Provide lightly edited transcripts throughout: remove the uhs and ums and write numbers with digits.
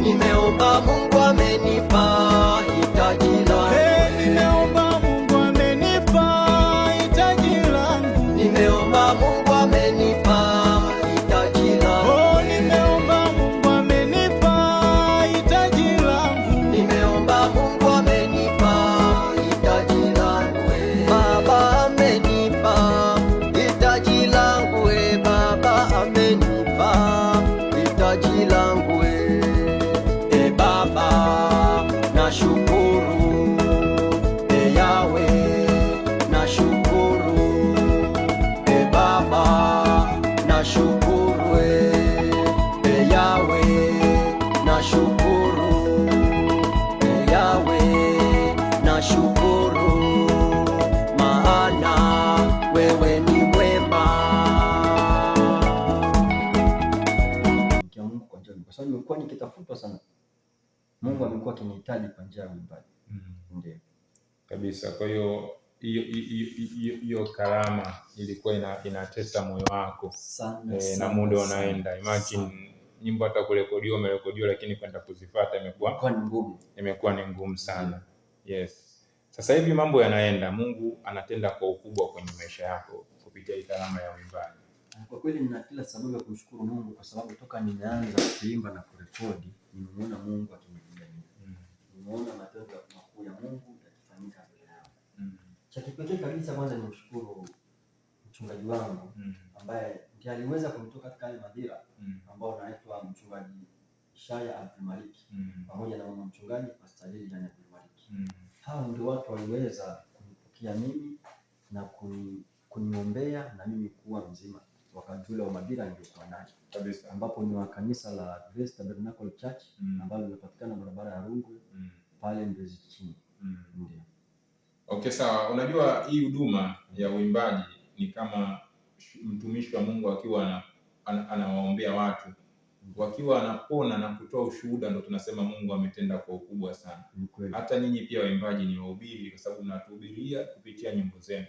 Nimeomba Mungu amenipa hitaji langu. Nimeomba Mungu amenipa hitaji langu. Nimeomba Mungu amenipa hitaji langu. Nimeomba Mungu amenipa hitaji langu. Nimeomba Mungu amenipa hitaji langu. Baba amenipa hitaji langu. Baba amenipa hitaji langu. Baba nashukuru. Yahweh nashukuru. Baba nashukuru. Yahweh nashukuru. Yahweh nashukuru, maana wewe ni mwema. Kwa Mungu kwa njia, kwa sababu nimekuwa nikitafuta sana. Mungu amekuwa akinihitaji kwa njia ya uimbaji. Ndio. Kabisa. Kwa hiyo hiyo karama ilikuwa inatesa moyo wako Sana, na muda unaenda. Imagine nyimbo hata kurekodiwa umerekodiwa, lakini kwenda kuzifuata imekuwa ni ngumu sana. Yes. Sasa hivi mambo yanaenda, Mungu anatenda kwa ukubwa kwenye maisha yako kupitia hii karama ya uimbaji. Kwa kweli nina kila sababu ya kumshukuru Mungu, kwa sababu toka nimeanza kuimba na kurekodi nimeona Mungu akinijalia. Nimeona matendo makuu ya Mungu yakifanyika mbele yangu. Cha kipekee kabisa, kwanza nimshukuru mchungaji wangu ambaye ndiye aliweza kunitoa katika ile madhira ambao anaitwa mchungaji Ishaya Abdulmalik pamoja na mama mchungaji Pastor Lilian Abdulmalik. Hao ndio watu waliweza kunipokea mimi na kuniombea na mimi kuwa mzima wakati ule wa madhira nilikuwa nayo kabisa, ambapo ni wa kanisa la Grace Tabernacle Church ambalo linapatikana barabara ya Rungwe pale Mbezi chini. Ndio. Okay, sawa. Unajua hii huduma ya uimbaji ni kama mtumishi wa Mungu akiwa anawaombea watu, wakiwa anapona na kutoa ushuhuda, ndo tunasema Mungu ametenda kwa ukubwa sana. Hata ninyi pia waimbaji ni wahubiri, kwa sababu mnatuhubiria kupitia nyimbo zenu,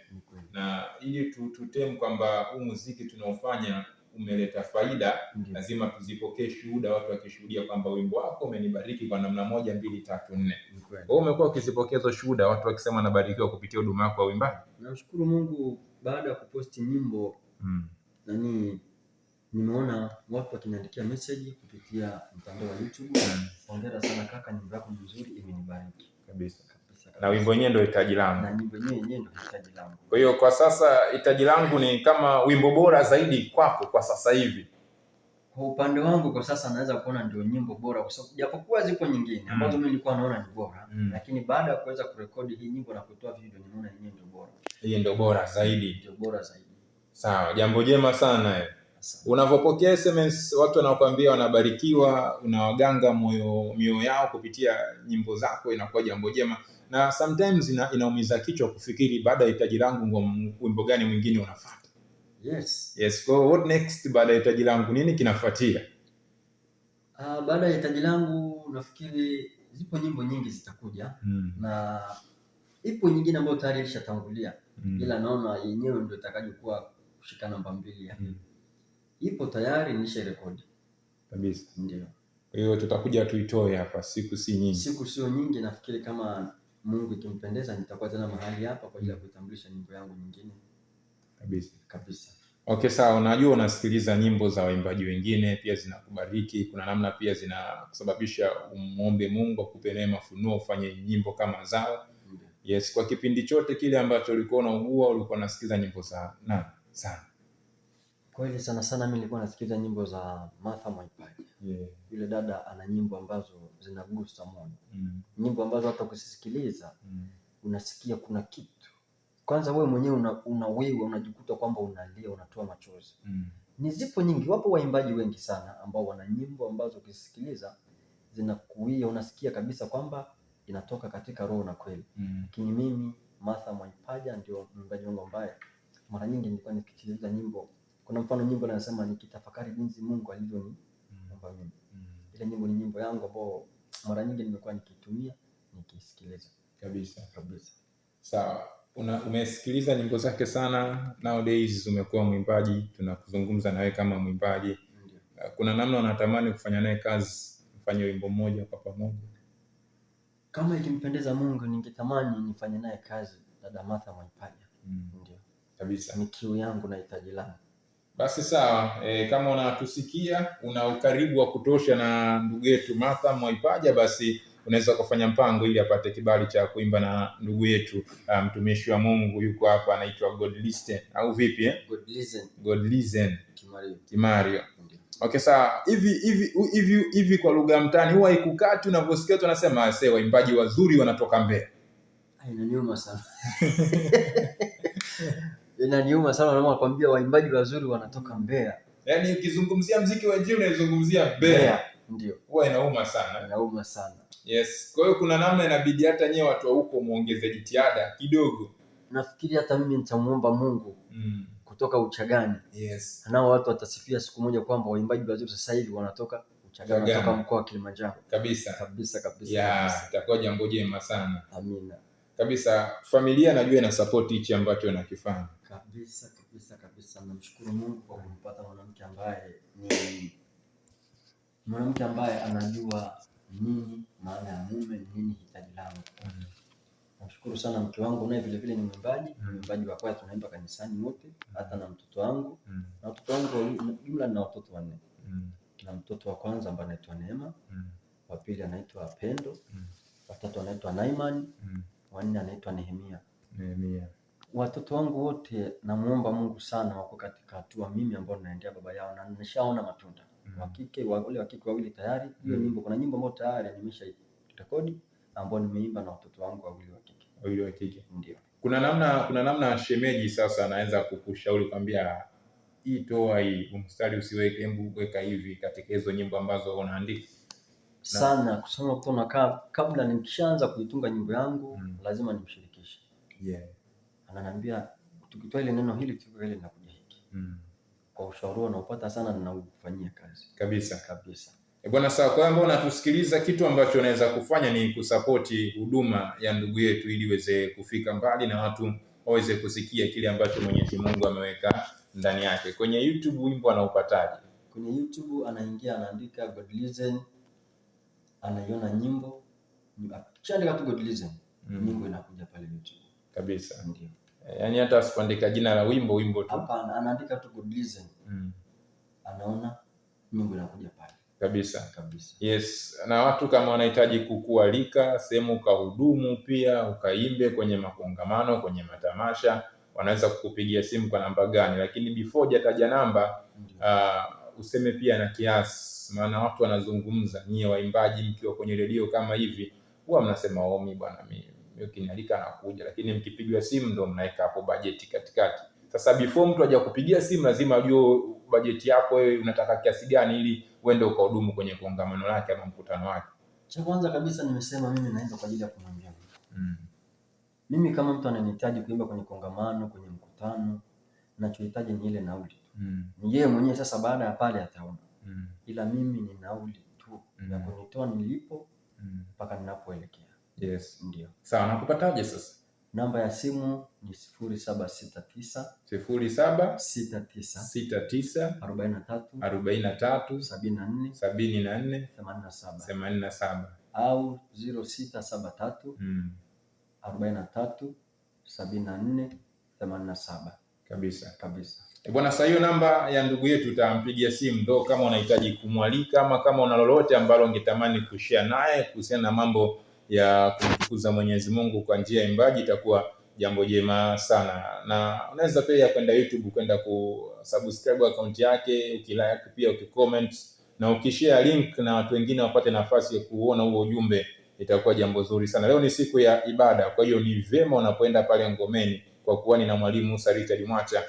na ili tutem kwamba huu muziki tunaofanya umeleta faida, lazima tuzipokee shuhuda, watu wakishuhudia kwamba wimbo wako umenibariki kwa namna 1, 2, 3, 4. Wewe umekuwa ukizipokea hizo shuhuda, watu wakisema nabarikiwa kupitia huduma yako ya uimbaji? Nashukuru Mungu, baada ya kuposti nyimbo nimeona watu wakiniandikia message kupitia mtandao wa YouTube. Hongera sana kaka, nyimbo yako nzuri, imenibariki kabisa. Na wimbo wenyewe ndio hitaji langu. Na nyimbo yenyewe ndio hitaji langu. Kwa hiyo kwa sasa hitaji langu ni kama wimbo bora zaidi kwako kwa sasa hivi. Kwa upande wangu kwa sasa naweza kuona ndio nyimbo bora, kwa sababu japokuwa zipo nyingine ambazo mimi nilikuwa naona ni bora, lakini baada ya kuweza kurekodi hii nyimbo na kutoa video nimeona yenyewe ndio bora. Hii ndio bora zaidi. Ndio bora zaidi. Sawa, jambo jema sana. Unavopokea SMS watu wanakuambia wanabarikiwa, unawaganga mioyo yao kupitia nyimbo zako, inakuwa jambo jema. Na sometimes inaumiza kichwa kufikiri baada ya hitaji langu wimbo gani mwingine unafuata. Yes. So what next baada ya hitaji langu, nini kinafuatia? Baada ya hitaji langu nafikiri zipo nyimbo nyingi zitakuja na ipo nyingine ambayo tayari ilishatangulia, ila naona yenyewe ndio itakayokuwa kushika namba 2 ya hiyo. Ipo tayari nisharekodi kabisa. Ndio. Kwa hiyo tutakuja tuitoe hapa, siku si nyingi. Siku sio nyingi, nafikiri kama Mungu ikimpendeza nitakuwa tena mahali hapa kwa ajili ya kutambulisha nyimbo yangu nyingine. Kabisa. Okay, sawa. Unajua unasikiliza nyimbo za waimbaji wengine pia zinakubariki, kuna namna pia zinakusababisha umuombe Mungu akupe neema funuo ufanye nyimbo kama zao. Yes, kwa kipindi chote kile ambacho ulikuwa unaugua ulikuwa unasikiza nyimbo za nani sana? Kweli sana mimi nilikuwa nasikiza nyimbo za Martha Mwaipaja. Yule dada ana nyimbo ambazo zinagusa moyo. Nyimbo ambazo hata ukisikiliza unasikia kuna kitu. Kwanza wewe mwenyewe unajikuta kwamba unalia, unatoa machozi. Ni zipo nyingi, wapo waimbaji wengi sana ambao wana nyimbo ambazo ukisikiliza zinakuia, unasikia kabisa kwamba inatoka katika roho na kweli. Lakini mimi Martha Mwaipaja ndio mwimbaji wangu ambaye mara nyingi nilikuwa nikisikiliza nyimbo. Kuna mfano nyimbo inasema nikitafakari jinsi Mungu alivyoniumba mimi. Ile nyimbo ni nyimbo yangu ambayo mara nyingi nimekuwa nikitumia nikisikiliza. Kabisa. Sawa. Umesikiliza nyimbo zake sana, nowadays umekuwa mwimbaji, tunakuzungumza nawe kama mwimbaji. Kuna namna unatamani kufanya naye kazi, mfanye wimbo mmoja kwa pamoja? Kama ikimpendeza Mungu ningetamani nifanye naye kazi dada Martha Mwaipaja. Ndio. Kabisa. Ni kiu yangu na hitaji langu. Basi sawa, kama unatusikia, una ukaribu wa kutosha na ndugu yetu Martha Mwaipaja, basi unaweza kufanya mpango ili apate kibali cha kuimba na ndugu yetu mtumishi wa Mungu yuko hapa, anaitwa Godlisten au vipi Godlisten Kimario. Okay, sawa. Hivi kwa lugha mtaani huwa ikukati unavyosikia watu wanasema waimbaji wazuri wanatoka Mbeya? Inaniuma sana. Inaniuma sana nakwambia waimbaji wazuri wanatoka Mbeya. Yaani ukizungumzia muziki wa injili unaizungumzia Mbeya. Ndio. Huwa inauma sana. Inauma sana. Yes. Kwa hiyo kuna namna inabidi hata nyewe watu wa huko muongeze jitihada kidogo. Nafikiri hata mimi nitamuomba Mungu kutoka Uchagani. Yes. Nao watu watasifia siku moja kwamba waimbaji wazuri sasa hivi wanatoka Uchagani, kutoka mkoa wa Kilimanjaro. Kabisa. Ya, itakuwa jambo jema sana. Amina. Kabisa. Familia najua ina support hichi ambacho unakifanya. Kabisa. Namshukuru Mungu kwa kumpata mwanamke ambaye anajua nini maana ya mume, nini hitaji langu. Namshukuru sana mke wangu, naye vile vile ni mwimbaji wa kwaya, tunaimba kanisani wote, hata na mtoto wangu. Na watoto wangu jumla na watoto 4. Na mtoto wa kwanza ambaye anaitwa Neema, wa pili anaitwa Pendo, wa tatu anaitwa Naiman, wa 4 anaitwa Nehemia. Watoto wangu wote namuomba Mungu sana wako katika hatua mimi ambao naendea baba yao, na nimeshaona matunda. Wale wa kike wawili tayari. Hiyo nyimbo, kuna nyimbo ambayo tayari nimesharekodi ambao nimeimba na watoto wangu wawili wa kike. Ndio. Kuna namna shemeji sasa anaweza kukushauri kwambia hii toa hii mstari usiweke, hebu weka hivi katika hizo nyimbo ambazo unaandika? Sana kusema kutoka kabla nikishaanza kuitunga nyimbo yangu lazima nimshirikishe. Ananiambia tukitoa ile neno hili tukitoa ile linakuja hiki. Kwa ushauri unaopata sana ninaufanyia kazi. Kabisa. Bwana, sawa. Kwa ambao unatusikiliza, kitu ambacho unaweza kufanya ni kusapoti huduma ya ndugu yetu ili iweze kufika mbali na watu waweze kusikia kile ambacho Mwenyezi Mungu ameweka ndani yake. Kwenye YouTube wimbo anaupataje? Kwenye YouTube anaingia, anaandika Godlisten, anaiona nyimbo, kishaandika tu Godlisten, nyimbo inakuja pale YouTube. Kabisa. Ndio. Yaani hata asikuandika jina la wimbo tu. Hapana, anaandika tu Godlisten. Anaona nyimbo inakuja pale. Kabisa. Yes, na watu kama wanahitaji kukualika sehemu ukahudumu pia ukaimbe kwenye makongamano, kwenye matamasha, wanaweza kukupigia simu kwa namba gani? Lakini before hujataja namba, useme pia na kiasi, maana watu wanazungumza, nyie waimbaji mkiwa kwenye redio kama hivi huwa mnasema omi bwana, mimi ukinialika nakuja, lakini mkipigwa simu ndo mnaweka hapo bajeti katikati. Sasa before mtu aje kupigia simu lazima ajue bajeti yako wewe unataka kiasi gani ili uende ukahudumu kwenye kongamano lake ama mkutano wake. Cha kwanza kabisa nimesema mimi naenda kwa ajili ya kumwambia mimi kama mtu ananihitaji kuimba kwenye kongamano, kwenye mkutano, ninachohitaji ni ile nauli tu. Ni yeye mwenyewe sasa baada ya pale ataona. Ila mimi ni nauli tu ya kunitoa nilipo mpaka ninapoelekea. Yes. Ndio. Sawa, nakupataje sasa? Namba ya simu ni 0769 0769 43 74 87 au 0673 43 74 87. Kabisa. Bwana, sasa hiyo namba ya ndugu yetu utampigia simu ndo kama unahitaji kumwalika ama kama una lolote ambalo ungetamani kushare naye kuhusiana na mambo ya kumtukuza Mwenyezi Mungu kwa njia ya imbaji, itakuwa jambo jema sana. Na unaweza pia kwenda YouTube kwenda kusubscribe account yake, ukilike pia ukicomment na ukishare link na watu wengine wapate nafasi ya kuona huo ujumbe, itakuwa jambo zuri sana. Leo ni siku ya ibada, kwa hiyo ni vema unapoenda pale ngomeni, kwa kuwa nina mwalimu Richard Mwacha